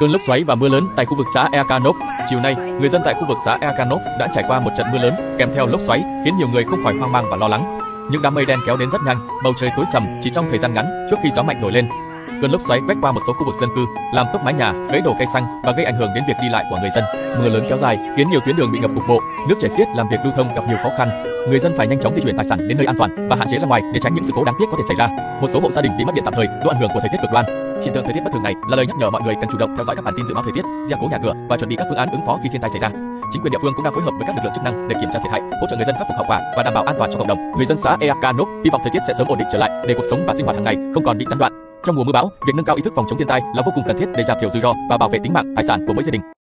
Cơn lốc xoáy và mưa lớn tại khu vực xã Ekanop. Chiều nay, người dân tại khu vực xã Ekanop đã trải qua một trận mưa lớn kèm theo lốc xoáy, khiến nhiều người không khỏi hoang mang và lo lắng. Những đám mây đen kéo đến rất nhanh, bầu trời tối sầm chỉ trong thời gian ngắn trước khi gió mạnh nổi lên. Cơn lốc xoáy quét qua một số khu vực dân cư, làm tốc mái nhà, gãy đổ cây xanh và gây ảnh hưởng đến việc đi lại của người dân. Mưa lớn kéo dài khiến nhiều tuyến đường bị ngập cục bộ, nước chảy xiết làm việc lưu thông gặp nhiều khó khăn. Người dân phải nhanh chóng di chuyển tài sản đến nơi an toàn và hạn chế ra ngoài để tránh những sự cố đáng tiếc có thể xảy ra. Một số hộ gia đình bị mất điện tạm thời do ảnh hưởng của thời tiết cực đoan. Hiện tượng thời tiết bất thường này là lời nhắc nhở mọi người cần chủ động theo dõi các bản tin dự báo thời tiết, gia cố nhà cửa và chuẩn bị các phương án ứng phó khi thiên tai xảy ra. Chính quyền địa phương cũng đang phối hợp với các lực lượng chức năng để kiểm tra thiệt hại, hỗ trợ người dân khắc phục hậu quả và đảm bảo an toàn cho cộng đồng. Người dân xã Ekanop hy vọng thời tiết sẽ sớm ổn định trở lại để cuộc sống và sinh hoạt hàng ngày không còn bị gián đoạn. Trong mùa mưa bão, việc nâng cao ý thức phòng chống thiên tai là vô cùng cần thiết để giảm thiểu rủi ro và bảo vệ tính mạng, tài sản của mỗi gia đình.